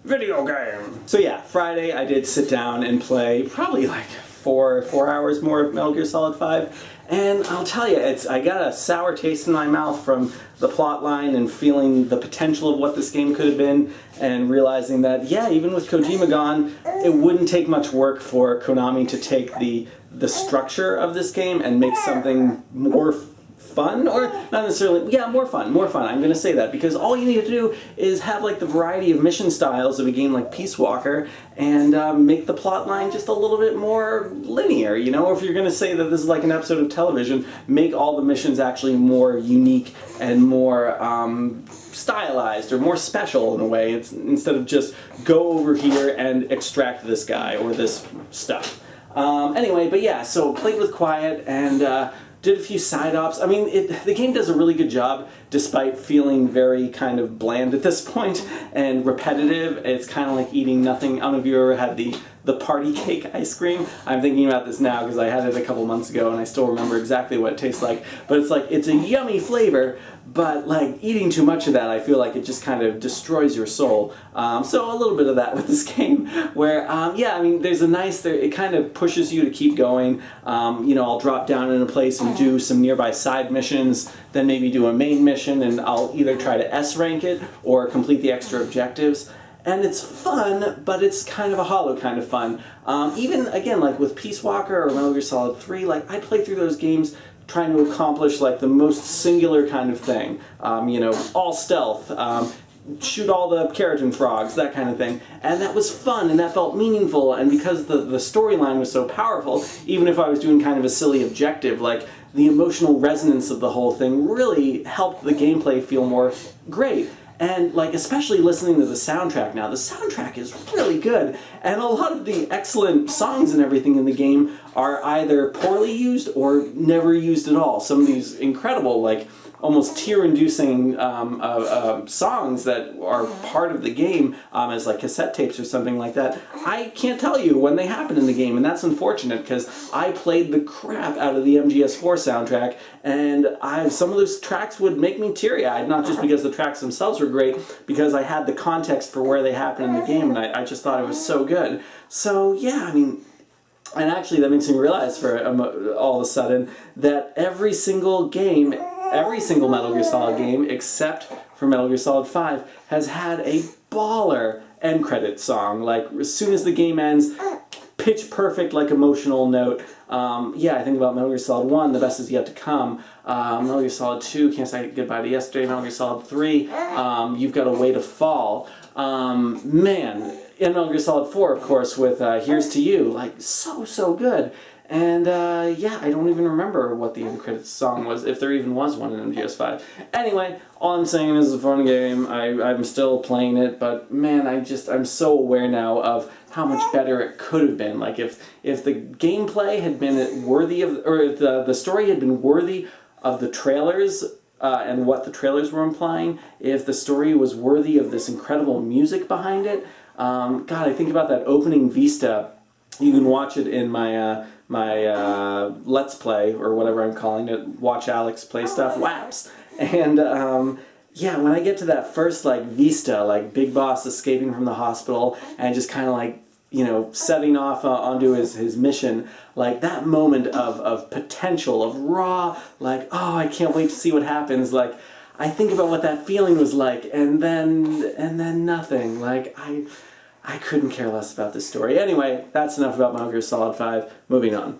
video game. So yeah, Friday I did sit down and play probably like four hours more of Metal Gear Solid 5, and I'll tell you, I got a sour taste in my mouth from the plot line and feeling the potential of what this game could have been, and realizing that, yeah, even with Kojima gone, it wouldn't take much work for Konami to take the structure of this game and make something more fun, or not necessarily, yeah, more fun. I'm going to say that, because all you need to do is have like the variety of mission styles of a game like Peace Walker, and make the plot line just a little bit more linear, you know? Or if you're going to say that this is like an episode of television, make all the missions actually more unique and more stylized or more special in a way. It's instead of just go over here and extract this guy or this stuff. Anyway, but yeah, so played with Quiet and did a few side ops. I mean, the game does a really good job, despite feeling very kind of bland at this point and repetitive. It's kind of like eating nothing. I don't know if you ever had the party cake ice cream. I'm thinking about this now because I had it a couple months ago and I still remember exactly what it tastes like. But it's like, it's a yummy flavor, but like eating too much of that, I feel like it just kind of destroys your soul. So a little bit of that with this game, where yeah, I mean, there's a nice, it kind of pushes you to keep going. You know, I'll drop down in a place and do some nearby side missions, then maybe do a main mission, and I'll either try to S rank it or complete the extra objectives. And it's fun, but it's kind of a hollow kind of fun. Even, again, like with Peace Walker or Metal Gear Solid 3, like, I play through those games trying to accomplish, like, the most singular kind of thing. You know, all stealth, shoot all the keratin frogs, that kind of thing. And that was fun, and that felt meaningful, and because the storyline was so powerful, even if I was doing kind of a silly objective, like, the emotional resonance of the whole thing really helped the gameplay feel more great. And, like, especially listening to the soundtrack now, the soundtrack is really good, and a lot of the excellent songs and everything in the game are either poorly used or never used at all. Some of these incredible, like, almost tear-inducing songs that are part of the game as like cassette tapes or something like that, I can't tell you when they happen in the game, and that's unfortunate because I played the crap out of the MGS4 soundtrack, and some of those tracks would make me teary-eyed, not just because the tracks themselves were great, because I had the context for where they happen in the game, and I just thought it was so good. So yeah, I mean, and actually that makes me realize for all of a sudden that every single Metal Gear Solid game, except for Metal Gear Solid 5, has had a baller end credit song. Like, as soon as the game ends, pitch perfect, like, emotional note. Yeah, I think about Metal Gear Solid 1, The Best Is Yet to Come. Metal Gear Solid 2, Can't Say Goodbye to Yesterday. Metal Gear Solid 3, You've Got a Way to Fall. Man, and Metal Gear Solid 4, of course, with Here's to You. Like, so good. And, yeah, I don't even remember what the end credits song was, if there even was one in MGS5. Anyway, all I'm saying is it's a fun game. I'm still playing it, but, man, I'm so aware now of how much better it could have been. Like, if the gameplay had been worthy of, or if the story had been worthy of the trailers, and what the trailers were implying, if the story was worthy of this incredible music behind it, God, I think about that opening Vista. You can watch it in my Let's Play, or whatever I'm calling it, Watch Alex Play Stuff, WACTS. And, yeah, when I get to that first, like, Vista, like, Big Boss escaping from the hospital, and just kind of, like, you know, setting off onto his mission, like, that moment of potential, of raw, like, oh, I can't wait to see what happens, like, I think about what that feeling was like, and then nothing, like, I couldn't care less about this story. Anyway, that's enough about Metal Gear Solid 5. Moving on.